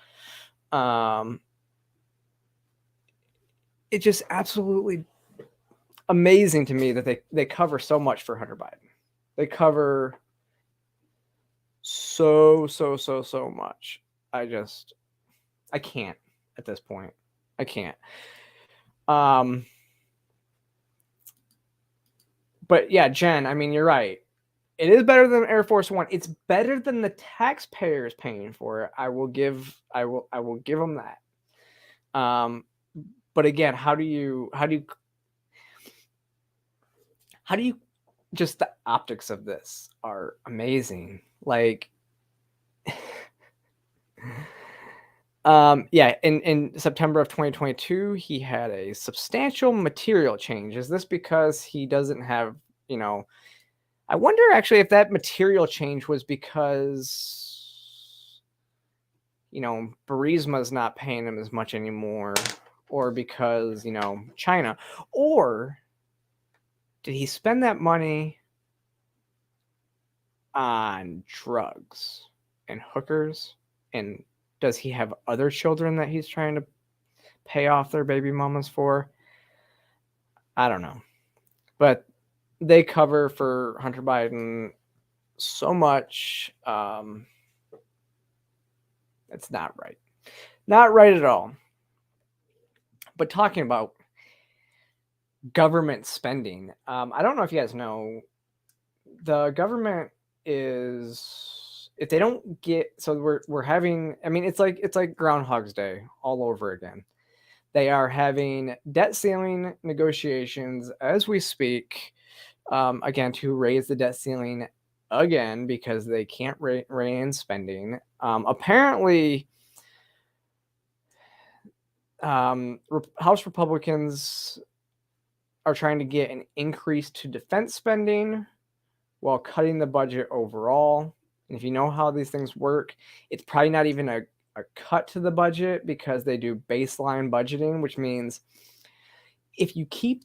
It's just absolutely amazing to me that they cover so much for Hunter Biden. They cover so much. I can't at this point. I can't. But yeah, Jen, I mean, you're right. It is better than Air Force One. It's better than the taxpayers paying for it. I will give them that. But again, how do you just the optics of this are amazing. Like, yeah, in September of 2022, he had a substantial material change. Is this because he doesn't have, I wonder actually if that material change was because, Burisma's not paying him as much anymore, or because, China, or did he spend that money on drugs and hookers? And does he have other children that he's trying to pay off their baby mamas for? I don't know. But they cover for Hunter Biden so much. It's not right. Not right at all. But talking about government spending, I don't know if you guys know, the government is, if they don't get, so we're having, I mean, it's like Groundhog's Day all over again. They are having debt ceiling negotiations as we speak, again, to raise the debt ceiling again because they can't rein in spending. Apparently, House Republicans are trying to get an increase to defense spending while cutting the budget overall. And if you know how these things work, it's probably not even a cut to the budget because they do baseline budgeting, which means if you keep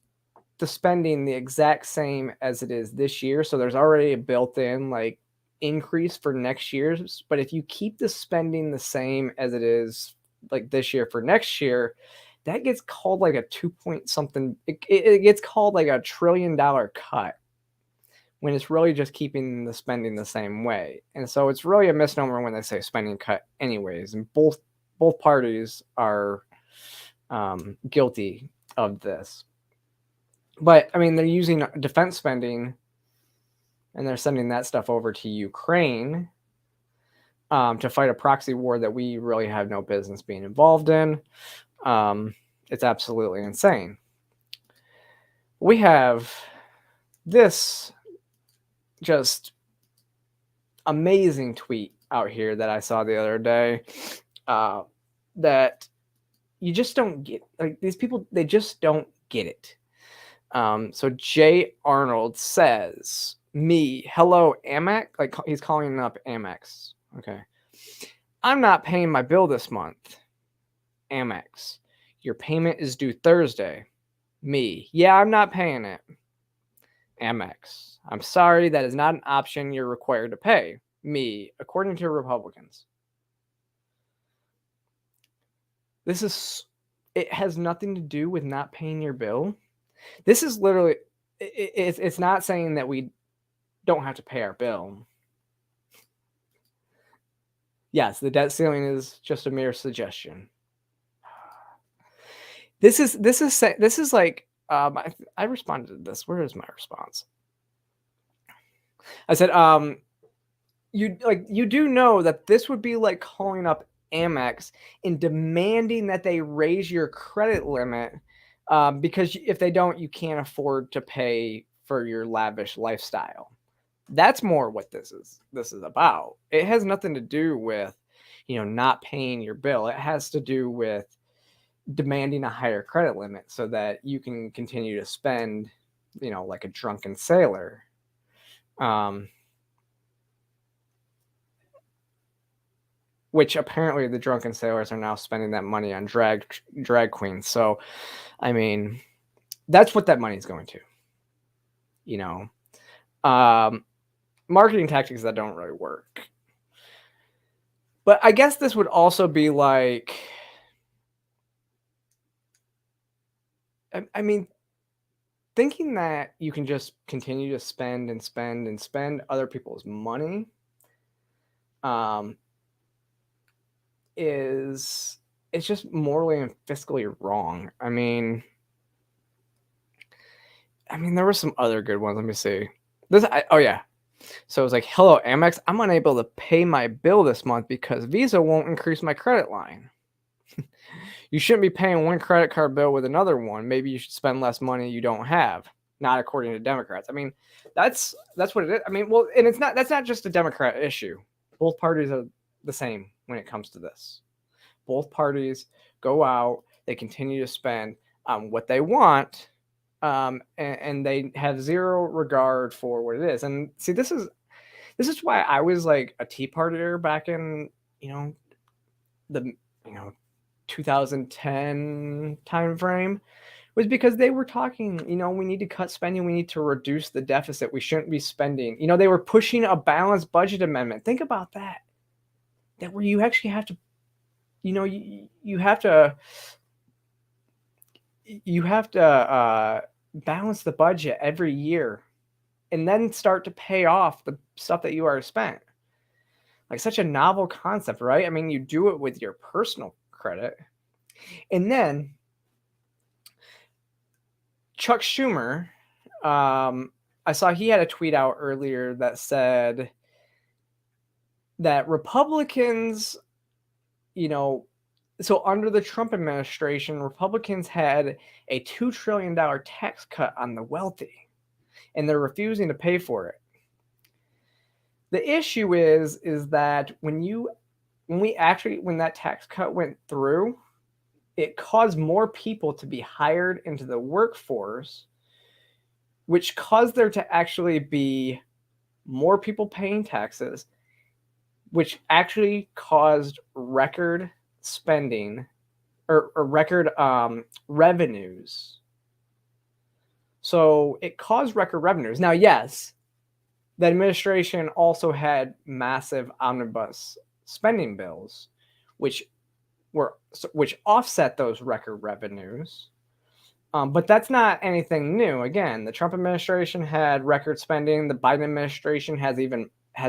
the spending the exact same as it is this year, so there's already a built-in like increase for next year's, but if you keep the spending the same as it is like this year for next year, that gets called like a 2 point something. It gets called like $1 trillion cut when it's really just keeping the spending the same way. And so it's really a misnomer when they say spending cut anyways. And both parties are guilty of this. But I mean, they're using defense spending and they're sending that stuff over to Ukraine to fight a proxy war that we really have no business being involved in. It's absolutely insane. We have this just amazing tweet out here that I saw the other day that you just don't get. Like, these people, they just don't get it. So Jay Arnold says, me, hello, Amex. Like, he's calling up Amex. Okay. I'm not paying my bill this month. Amex. Your payment is due Thursday. Me. Yeah, I'm not paying it. Amex. I'm sorry, that is not an option you're required to pay. Me. According to Republicans. It has nothing to do with not paying your bill. This is literally, it's not saying that we don't have to pay our bill. Yes, the debt ceiling is just a mere suggestion. This is like, I responded to this. Where is my response? I said, you do know that this would be like calling up Amex and demanding that they raise your credit limit because if they don't, you can't afford to pay for your lavish lifestyle. That's more what this is about. It has nothing to do with, not paying your bill. It has to do with, demanding a higher credit limit so that you can continue to spend, like a drunken sailor. Which apparently the drunken sailors are now spending that money on drag queens. So, I mean, that's what that money is going to. Marketing tactics that don't really work. But I guess this would also be like, I mean, thinking that you can just continue to spend and spend and spend other people's money it's just morally and fiscally wrong. I mean, there were some other good ones. Let me see. Oh yeah. So it was like, hello, Amex. I'm unable to pay my bill this month because Visa won't increase my credit line. You shouldn't be paying one credit card bill with another one. Maybe you should spend less money you don't have. Not according to Democrats. I mean, that's what it is. I mean, well, and that's not just a Democrat issue. Both parties are the same when it comes to this. Both parties go out, they continue to spend what they want, and they have zero regard for what it is. And see, this is why I was like a Tea Partier back in the 2010 time frame, was because they were talking, we need to cut spending, we need to reduce the deficit, we shouldn't be spending. They were pushing a balanced budget amendment. Think about that where you actually have to, you have to balance the budget every year and then start to pay off the stuff that you already spent. Like, such a novel concept, right? I mean, you do it with your personal credit. And then Chuck Schumer, I saw he had a tweet out earlier that said that Republicans, so under the Trump administration, Republicans had a $2 trillion tax cut on the wealthy, and they're refusing to pay for it. The issue is that when that tax cut went through, it caused more people to be hired into the workforce, which caused there to actually be more people paying taxes, which actually caused record spending or record revenues. So it caused record revenues. Now, yes, the administration also had massive omnibus spending bills, which offset those record revenues. But that's not anything new. Again, the Trump administration had record spending. The Biden administration has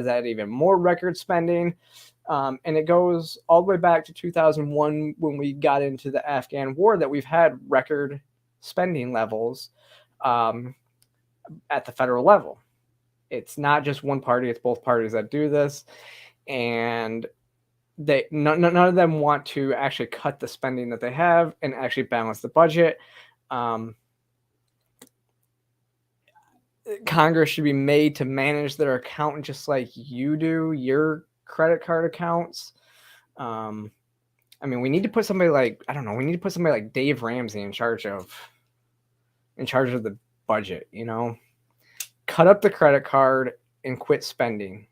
had even more record spending. And it goes all the way back to 2001 when we got into the Afghan war that we've had record spending levels at the federal level. It's not just one party, it's both parties that do this. And none of them want to actually cut the spending that they have and actually balance the budget. Congress should be made to manage their account just like you do your credit card accounts. I mean, we need to put somebody like, we need to put somebody like Dave Ramsey in charge of the budget, cut up the credit card and quit spending.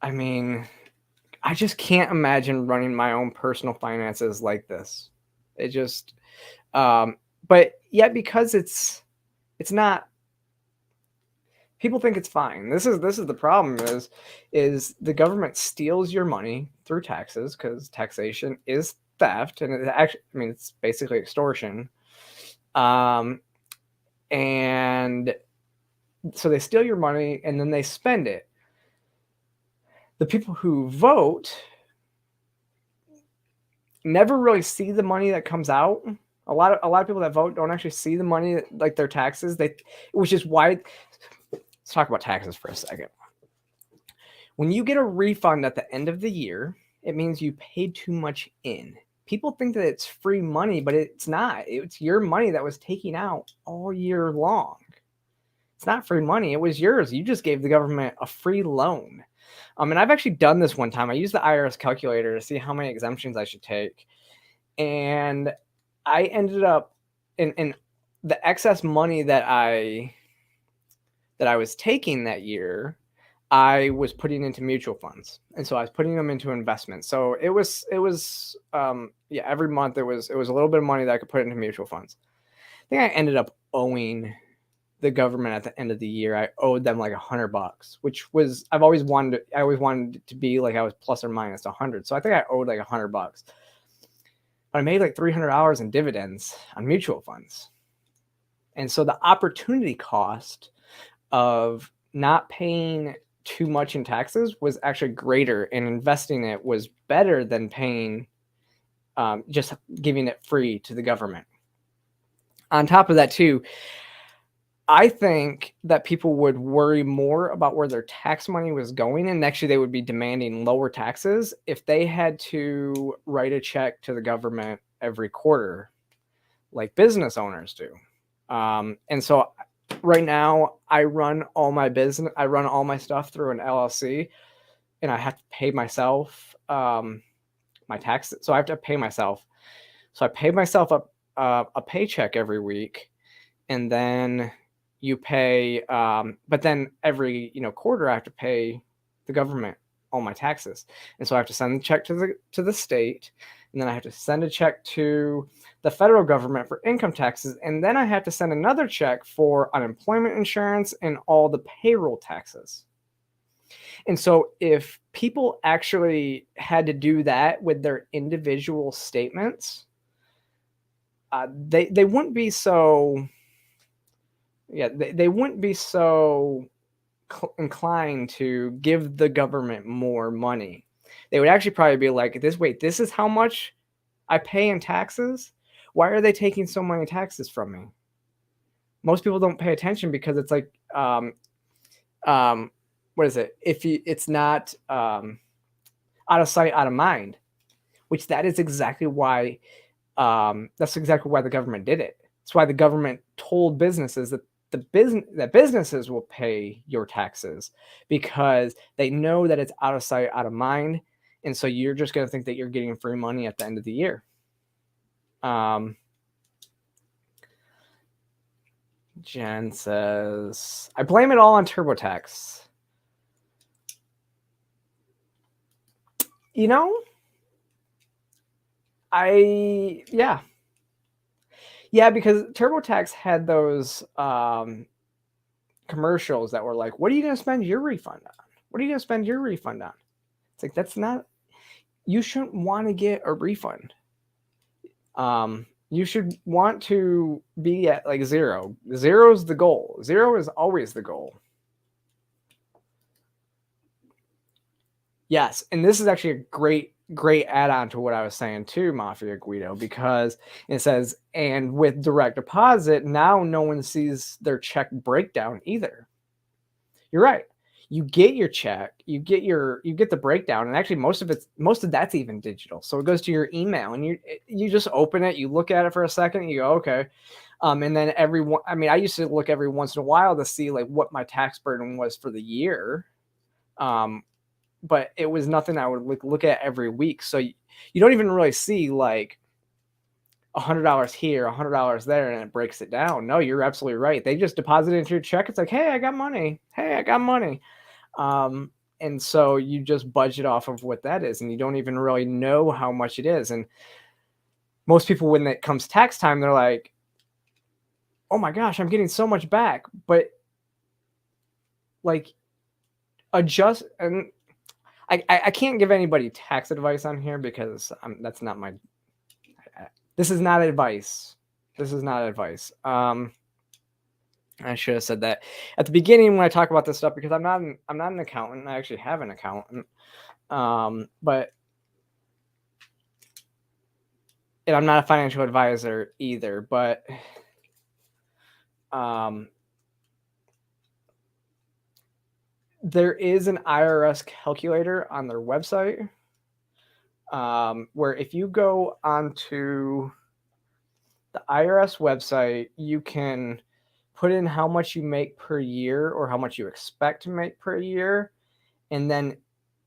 I mean, I just can't imagine running my own personal finances like this. It just, but yet because it's not, people think it's fine. This is the problem is the government steals your money through taxes, because taxation is theft, and it's basically extortion. And so they steal your money and then they spend it. The people who vote never really see the money that comes out. A lot of people that vote don't actually see the money, like their taxes. Which is why. Let's talk about taxes for a second. When you get a refund at the end of the year, it means you paid too much in. People think that it's free money, but it's not. It's your money that was taken out all year long. It's not free money. It was yours. You just gave the government a free loan. And I've actually done this one time. I used the IRS calculator to see how many exemptions I should take. And I ended up in the excess money that I was taking that year, I was putting into mutual funds. And so I was putting them into investments. So it was every month it was a little bit of money that I could put into mutual funds. I think I ended up owing the government at the end of the year. I owed them like $100, which was, I always wanted it to be like I was plus or minus 100. So I think I owed like $100, but I made like $300 in dividends on mutual funds. And so the opportunity cost of not paying too much in taxes was actually greater, and investing it was better than paying, just giving it free to the government. On top of that too, I think that people would worry more about where their tax money was going, and actually they would be demanding lower taxes if they had to write a check to the government every quarter like business owners do. And so right now I run all my stuff through an LLC, and I have to pay myself my taxes. So I have to pay myself. So I pay myself a paycheck every week, and then you pay, but then every quarter I have to pay the government all my taxes, and so I have to send the check to the state, and then I have to send a check to the federal government for income taxes, and then I have to send another check for unemployment insurance and all the payroll taxes. And so if people actually had to do that with their individual statements, they wouldn't be so they wouldn't be so inclined to give the government more money. They would actually probably be like, this is how much I pay in taxes? Why are they taking so many taxes from me? Most people don't pay attention because it's like, what is it? It's not out of sight, out of mind, which that is exactly why, that's exactly why the government did it. It's why the government told businesses that businesses will pay your taxes, because they know that it's out of sight, out of mind. And so you're just going to think that you're getting free money at the end of the year. Jen says, I blame it all on TurboTax. Yeah, because TurboTax had those commercials that were like, what are you going to spend your refund on? What are you going to spend your refund on? It's like, you shouldn't want to get a refund. You should want to be at like zero. Zero is the goal. Zero is always the goal. Yes, and this is actually a great add-on to what I was saying too, Mafia Guido, because it says, and with direct deposit, now no one sees their check breakdown either. You're right. You get your check, you get the breakdown, and actually most of that's even digital. So it goes to your email, and you just open it, you look at it for a second, and you go, okay. And then I used to look every once in a while to see like what my tax burden was for the year. But it was nothing I would look at every week. So you don't even really see like $100 here, $100 there, and it breaks it down. No, you're absolutely right. They just deposit it into your check. It's like, hey, I got money. Hey, I got money. And so you just budget off of what that is, and you don't even really know how much it is. And most people, when it comes tax time, they're like, oh my gosh, I'm getting so much back. But like, adjust, and I can't give anybody tax advice on here because that's not my. This is not advice. This is not advice. I should have said that at the beginning when I talk about this stuff, because I'm not an accountant. I actually have an accountant, but and I'm not a financial advisor either. But there is an IRS calculator on their website, where if you go onto the IRS website, you can put in how much you make per year or how much you expect to make per year, and then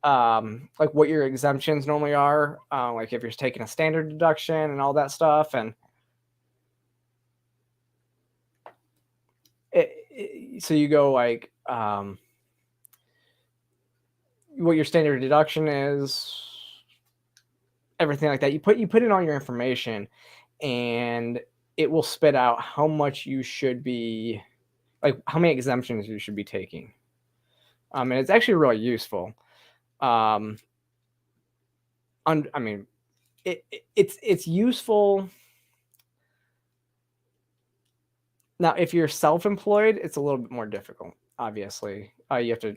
like what your exemptions normally are, like if you're taking a standard deduction and all that stuff, and so you go like what your standard deduction is, everything like that. You put in all your information, and it will spit out how much you should be, like how many exemptions you should be taking. And it's actually really useful. I mean, it's useful. Now, if you're self-employed, it's a little bit more difficult. Obviously, you have to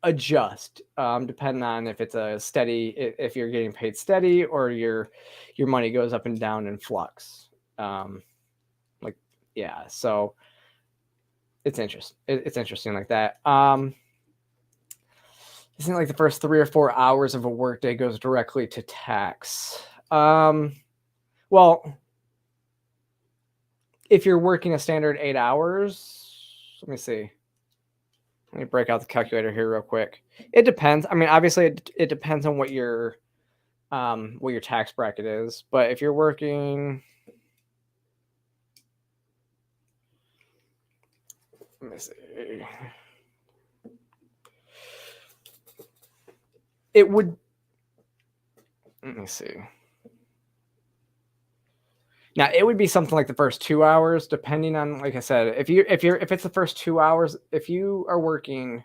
adjust depending on if it's a steady, if you're getting paid steady, or your money goes up and down in flux. Like, yeah, so it's interesting. It's interesting like that. Isn't it like the first 3 or 4 hours of a workday goes directly to tax? Well, if you're working a standard 8 hours, let me see. Let me break out the calculator here real quick. It depends. I mean, obviously, it depends on what your tax bracket is. But if you're working, let me see. It would. Let me see. Now it would be something like the first 2 hours, depending on, like I said, if it's the first 2 hours, if you are working,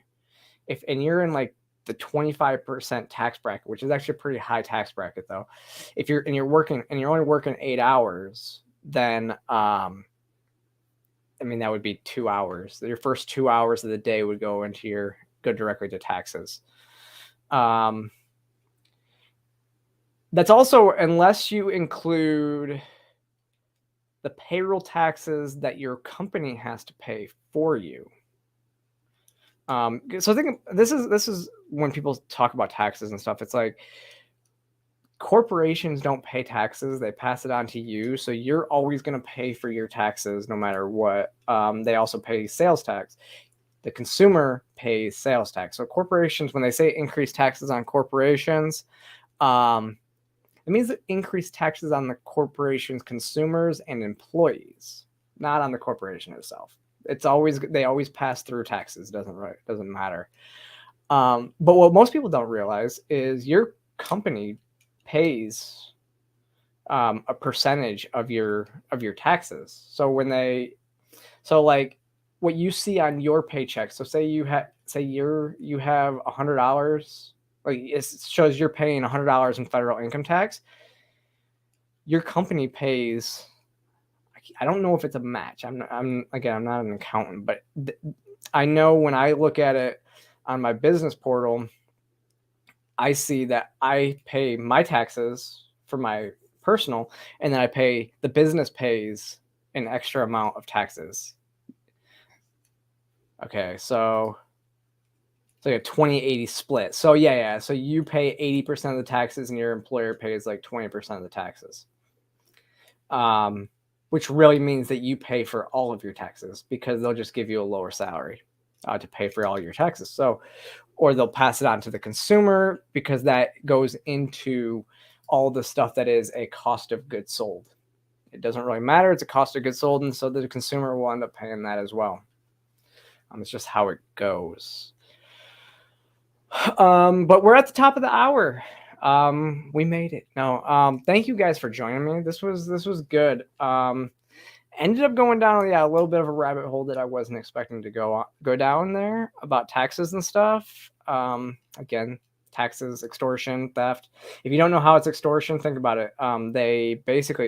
and you're in like the 25% tax bracket, which is actually a pretty high tax bracket though. If you're only working 8 hours, then I mean that would be 2 hours. Your first 2 hours of the day would go directly to taxes. That's also, unless you include the payroll taxes that your company has to pay for you. So I think this is when people talk about taxes and stuff, it's like corporations don't pay taxes, they pass it on to you. So you're always going to pay for your taxes no matter what. They also pay sales tax. The consumer pays sales tax. So corporations, when they say increase taxes on corporations, it means that increased taxes on the corporation's consumers and employees, not on the corporation itself. They always pass through taxes. Doesn't matter. But what most people don't realize is your company pays a percentage of your taxes. So like what you see on your paycheck. So say you have $100. Like it shows you're paying $100 in federal income tax. Your company pays, I don't know if it's a match. I'm not an accountant, but I know when I look at it on my business portal, I see that I pay my taxes for my personal, and then the business pays an extra amount of taxes. Okay, so it's like a 20-80 split. So yeah. So you pay 80% of the taxes and your employer pays like 20% of the taxes. Which really means that you pay for all of your taxes, because they'll just give you a lower salary to pay for all your taxes. So, or they'll pass it on to the consumer, because that goes into all the stuff that is a cost of goods sold. It doesn't really matter. It's a cost of goods sold. And so the consumer will end up paying that as well. It's just how it goes. But we're at the top of the hour. We made it. No, thank you guys for joining me. This was good. Ended up going down a little bit of a rabbit hole that I wasn't expecting to go down there about taxes and stuff. Again, taxes, extortion, theft. If you don't know how it's extortion, think about it.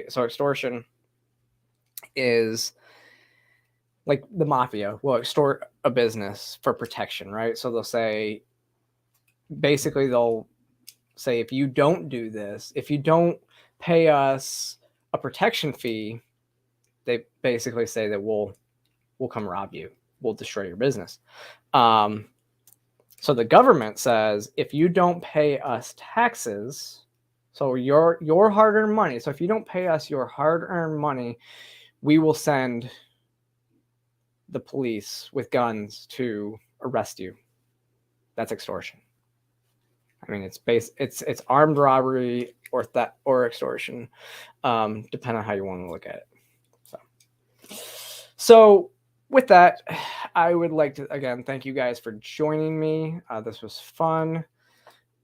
So extortion is like the mafia will extort a business for protection, right? So they'll say, if you don't do this, if you don't pay us a protection fee, they basically say that we'll come rob you. We'll destroy your business. So the government says, if you don't pay us taxes, so your hard-earned money, so if you don't pay us your hard-earned money, we will send the police with guns to arrest you. that's extortion. I mean, it's armed robbery or extortion, depending on how you want to look at it. So with that, I would like to again thank you guys for joining me. This was fun.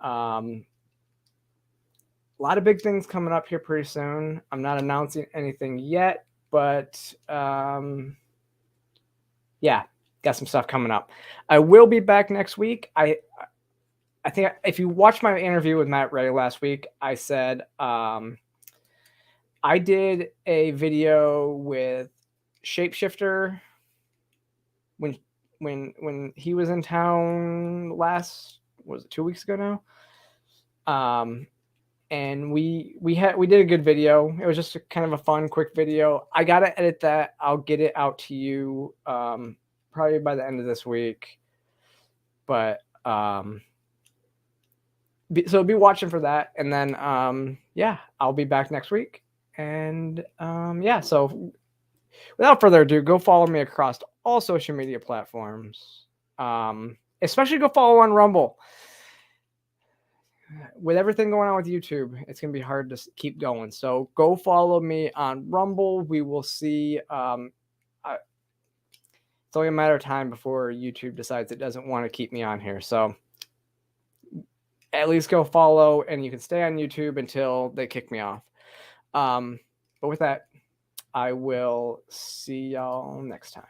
A lot of big things coming up here pretty soon. I'm not announcing anything yet, but yeah, got some stuff coming up. I will be back next week. I think if you watched my interview with Matt Ray last week, I said I did a video with Shapeshifter when he was in town was it 2 weeks ago now? And we did a good video. It was just kind of a fun, quick video. I gotta edit that. I'll get it out to you probably by the end of this week. But so be watching for that, and then yeah, I'll be back next week. And yeah, so without further ado, go follow me across all social media platforms. Especially go follow on Rumble. With everything going on with YouTube, it's going to be hard to keep going. So go follow me on Rumble. We will see. It's only a matter of time before YouTube decides it doesn't want to keep me on here. So at least go follow, and you can stay on YouTube until they kick me off. But with that, I will see y'all next time.